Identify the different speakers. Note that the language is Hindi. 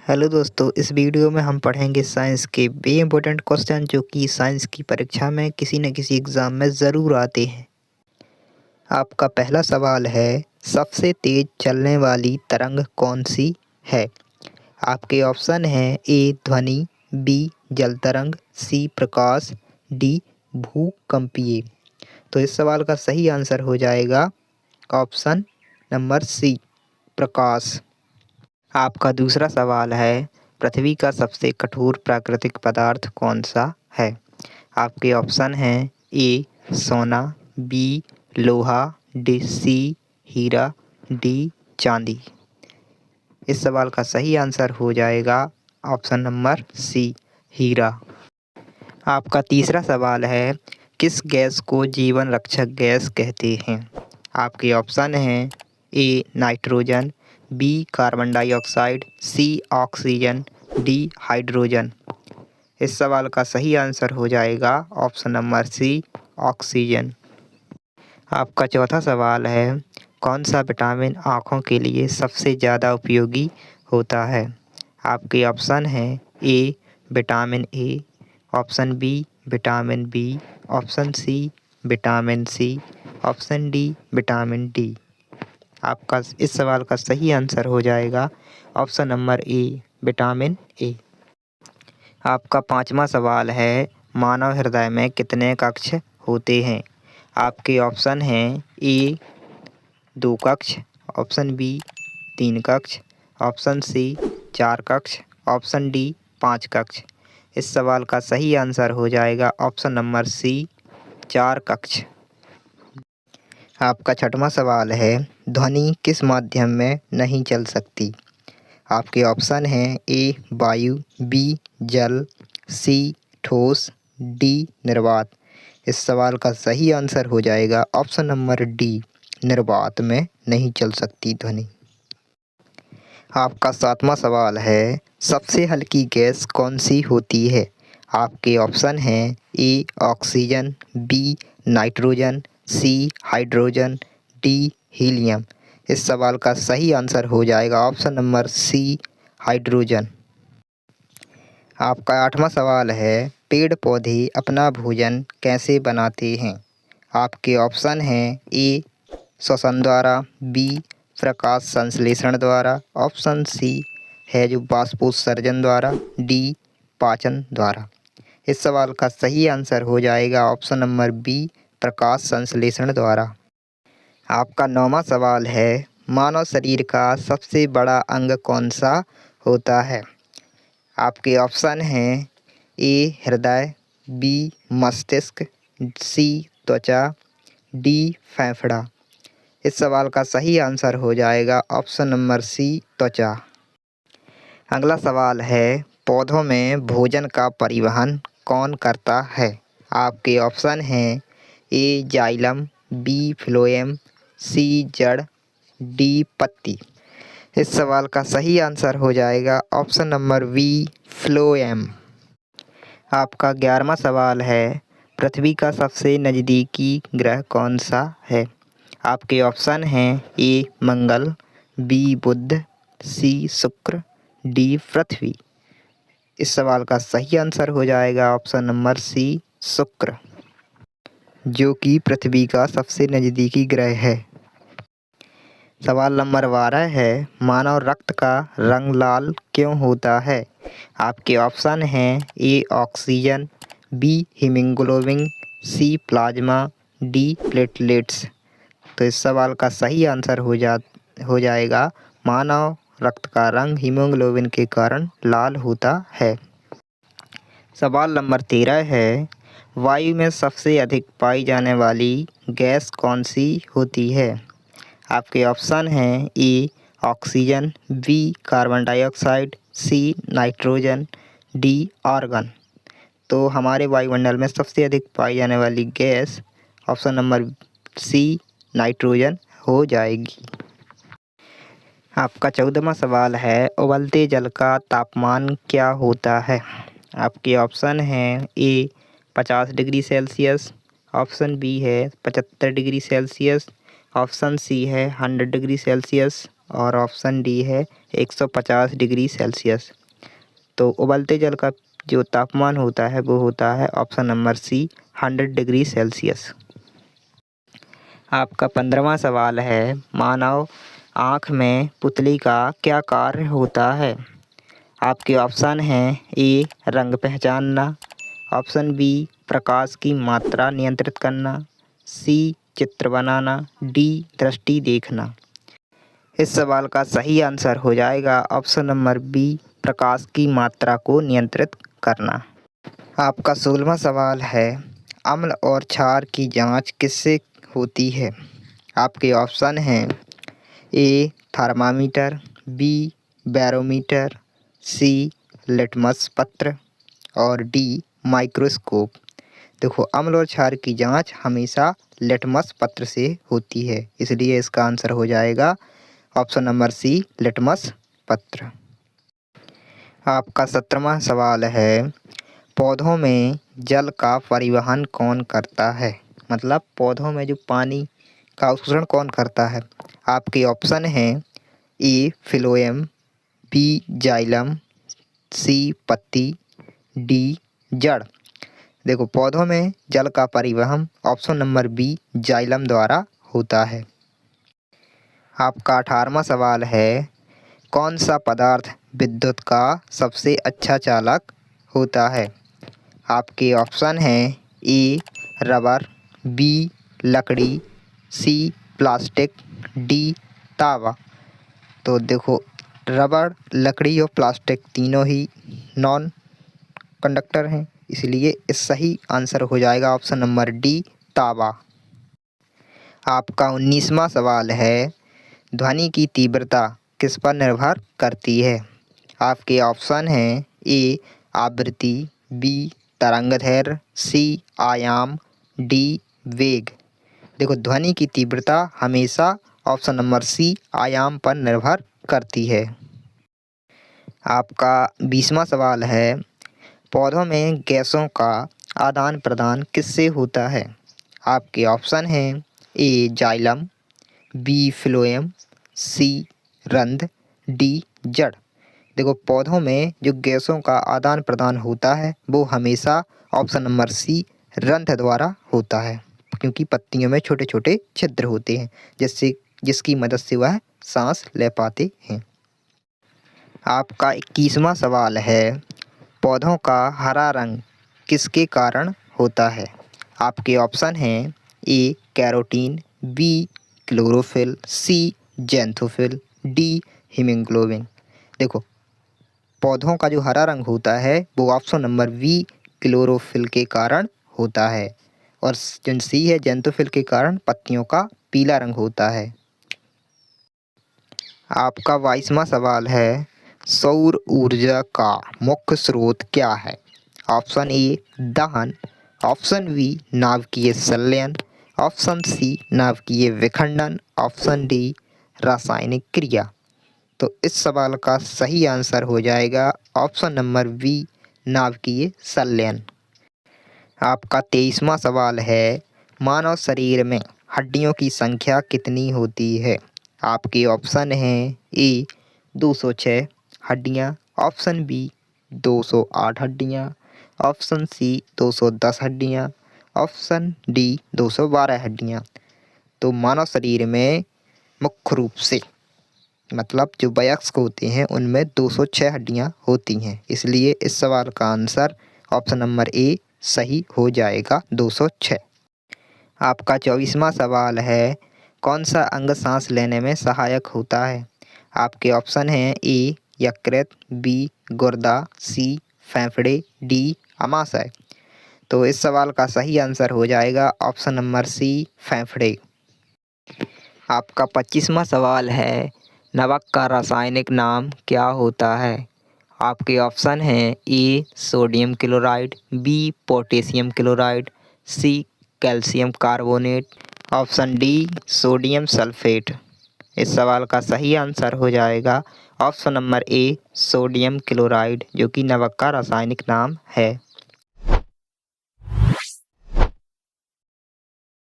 Speaker 1: हेलो दोस्तों, इस वीडियो में हम पढ़ेंगे साइंस के वे इम्पोर्टेंट क्वेश्चन जो कि साइंस की परीक्षा में किसी न किसी एग्ज़ाम में ज़रूर आते हैं। आपका पहला सवाल है, सबसे तेज़ चलने वाली तरंग कौन सी है? आपके ऑप्शन हैं ए ध्वनि, बी जल तरंग, सी प्रकाश, डी भूकंपीय। तो इस सवाल का सही आंसर हो जाएगा ऑप्शन नंबर सी प्रकाश। आपका दूसरा सवाल है, पृथ्वी का सबसे कठोर प्राकृतिक पदार्थ कौन सा है? आपके ऑप्शन हैं ए सोना, बी लोहा, सी हीरा, डी चांदी। इस सवाल का सही आंसर हो जाएगा ऑप्शन नंबर सी हीरा। आपका तीसरा सवाल है, किस गैस को जीवन रक्षक गैस कहते हैं? आपके ऑप्शन हैं A nitrogen, B carbon dioxide, C oxygen, D hydrogen. इस सवाल का सही आंसर हो जाएगा ऑप्शन नंबर सी ऑक्सीजन। आपका चौथा सवाल है, कौन सा विटामिन आँखों के लिए सबसे ज़्यादा उपयोगी होता है? आपके ऑप्शन हैं A vitamin A, option B vitamin B, option C vitamin C, option D vitamin D. आपका इस सवाल का सही आंसर हो जाएगा option number A vitamin A. आपका पांचवा सवाल है, मानव हृदय में कितने कक्ष होते हैं? आपके ऑप्शन हैं ए 2 कक्ष, ऑप्शन बी 3 कक्ष, ऑप्शन सी 4 कक्ष, ऑप्शन डी 5 कक्ष। इस सवाल का सही आंसर हो जाएगा ऑप्शन नंबर सी 4 कक्ष। आपका छठवां सवाल है, ध्वनि किस माध्यम में नहीं चल सकती? आपके ऑप्शन हैं ए वायु, बी जल, सी ठोस, डी निर्वात। इस सवाल का सही आंसर हो जाएगा ऑप्शन नंबर डी निर्वात में नहीं चल सकती ध्वनि। आपका सातवां सवाल है, सबसे हल्की गैस कौन सी होती है? आपके ऑप्शन हैं A oxygen, B nitrogen, C hydrogen, D helium. इस सवाल का सही आंसर हो जाएगा ऑप्शन नंबर सी हाइड्रोजन। आपका आठवां सवाल है, पेड़ पौधे अपना भोजन कैसे बनाते हैं? आपके ऑप्शन हैं ए श्वसन द्वारा, बी प्रकाश संश्लेषण द्वारा, ऑप्शन सी है जो बाष्पोत्सर्जन द्वारा, डी पाचन द्वारा। इस सवाल का सही आंसर हो जाएगा ऑप्शन नंबर बी प्रकाश संश्लेषण द्वारा। आपका नौवां सवाल है, मानव शरीर का सबसे बड़ा अंग कौन सा होता है? आपके ऑप्शन हैं ए हृदय, बी मस्तिष्क, सी त्वचा, डी फेफड़ा। इस सवाल का सही आंसर हो जाएगा ऑप्शन नंबर सी त्वचा। अगला सवाल है, पौधों में भोजन का परिवहन कौन करता है? आपके ऑप्शन हैं ए जाइलम, बी फ्लोएम, सी जड़, डी पत्ती। इस सवाल का सही आंसर हो जाएगा ऑप्शन नंबर बी फ्लोएम। आपका 11वां सवाल है, पृथ्वी का सबसे नज़दीकी ग्रह कौन सा है? आपके ऑप्शन हैं ए मंगल, बी बुध, सी शुक्र, डी पृथ्वी। इस सवाल का सही आंसर हो जाएगा ऑप्शन नंबर सी शुक्र, जो कि पृथ्वी का सबसे नज़दीकी ग्रह है। सवाल नंबर 12 है, मानव रक्त का रंग लाल क्यों होता है? आपके ऑप्शन हैं A oxygen, B haemoglobin, C plasma, D platelets. तो इस सवाल का सही आंसर हो जाएगा मानव रक्त का रंग हीमोग्लोबिन के कारण लाल होता है। सवाल नंबर 13 है, वायु में सबसे अधिक पाई जाने वाली गैस कौन सी होती है? आपके ऑप्शन हैं A oxygen, B carbon dioxide, C nitrogen, D argon. तो हमारे वायुमंडल में सबसे अधिक पाई जाने वाली gas option number C nitrogen हो जाएगी। आपका 14वां सवाल है, उबलते जल का तापमान क्या होता है? आपके ऑप्शन हैं ए 50 डिग्री सेल्सियस, ऑप्शन बी है 75 डिग्री सेल्सियस, ऑप्शन सी है 100 डिग्री सेल्सियस, और ऑप्शन डी है 150 डिग्री सेल्सियस। तो उबलते जल का जो तापमान होता है वो होता है option number C 100 degree Celsius. आपका 15वां सवाल है, मानव आँख में पुतली का क्या कार्य होता है? आपके ऑप्शन हैं ए रंग पहचानना, ऑप्शन बी प्रकाश की मात्रा नियंत्रित करना, सी चित्र बनाना, डी दृष्टि देखना। इस सवाल का सही आंसर हो जाएगा ऑप्शन नंबर बी प्रकाश की मात्रा को नियंत्रित करना। आपका 16वां सवाल है, अम्ल और क्षार की जांच किससे होती है? आपके ऑप्शन हैं A thermometer, B barometer, C litmus पत्र और डी माइक्रोस्कोप। देखो, अम्ल और क्षार की जांच हमेशा लिटमस पत्र से होती है, इसलिए इसका आंसर हो जाएगा ऑप्शन नंबर सी लिटमस पत्र। आपका 17वां सवाल है, पौधों में जल का परिवहन कौन करता है? मतलब पौधों में जो पानी का अवशोषण कौन करता है? आपके ऑप्शन हैं ए फ्लोएम, बी जाइलम, सी पत्ती, डी जड़। देखो, पौधों में जल का परिवहन ऑप्शन नंबर बी जाइलम द्वारा होता है। आपका 18वां सवाल है, कौन सा पदार्थ विद्युत का सबसे अच्छा चालक होता है? आपके ऑप्शन हैं ए रबर, बी लकड़ी, सी प्लास्टिक, डी तावा। तो देखो, रबर, लकड़ी और प्लास्टिक तीनों ही नॉन कंडक्टर हैं, इसलिए इस सही आंसर हो जाएगा ऑप्शन नंबर डी तावा। आपका 19वां सवाल है, ध्वनि की तीव्रता किस पर निर्भर करती है? आपके ऑप्शन हैं ए आवृत्ति, बी तरंगदैर्घ्य, सी आयाम, डी वेग। देखो, ध्वनि की तीव्रता हमेशा ऑप्शन नंबर सी आयाम पर निर्भर करती है। आपका 20वां सवाल है, पौधों में गैसों का आदान प्रदान किससे होता है? आपके ऑप्शन हैं ए जाइलम, बी फ्लोएम, सी रंध्र, डी जड़। देखो, पौधों में जो गैसों का आदान प्रदान होता है वो हमेशा ऑप्शन नंबर सी रंध्र द्वारा होता है, क्योंकि पत्तियों में छोटे छोटे छिद्र होते हैं जिसकी मदद से वह सांस ले पाते हैं। आपका 21वां सवाल है, पौधों का हरा रंग किसके कारण होता है? आपके ऑप्शन हैं A carotene, B chlorophyll, C xanthophyll, D haemoglobin. देखो, पौधों का जो हरा रंग होता है वो ऑप्शन नंबर बी क्लोरोफिल के कारण होता है, और जो सी है ज़ैंथोफिल के कारण पत्तियों का पीला रंग होता है। आपका 22वां सवाल है, सौर ऊर्जा का मुख्य स्रोत क्या है? ऑप्शन ए दहन, ऑप्शन बी नाभिकीय संलयन, ऑप्शन सी नाभिकीय विखंडन, ऑप्शन डी रासायनिक क्रिया। तो इस सवाल का सही आंसर हो जाएगा ऑप्शन नंबर बी नाभिकीय संलयन। आपका 23वां सवाल है, मानव शरीर में हड्डियों की संख्या कितनी होती है? आपके ऑप्शन हैं ए 206 हड्डियाँ, ऑप्शन बी 208 हड्डियाँ, ऑप्शन सी 210 हड्डियाँ, ऑप्शन डी 212 हड्डियाँ। तो मानव शरीर में मुख्य रूप से मतलब जो वयस्क होते हैं उनमें 206 हड्डियाँ होती हैं, इसलिए इस सवाल का आंसर ऑप्शन नंबर ए सही हो जाएगा 206। आपका 24वां सवाल है, कौन सा अंग सांस लेने में सहायक होता है? आपके ऑप्शन हैं ए यकृत, बी गुर्दा, सी फेफड़े, डी अमाशय। तो इस सवाल का सही आंसर हो जाएगा ऑप्शन नंबर सी फेफड़े। आपका 25वां सवाल है, नमक का रासायनिक नाम क्या होता है? आपके ऑप्शन हैं A sodium chloride, B potassium chloride, C calcium carbonate, option D sodium sulphate. इस सवाल का सही आंसर हो जाएगा option number A sodium chloride, जो कि नमक का रासायनिक नाम है।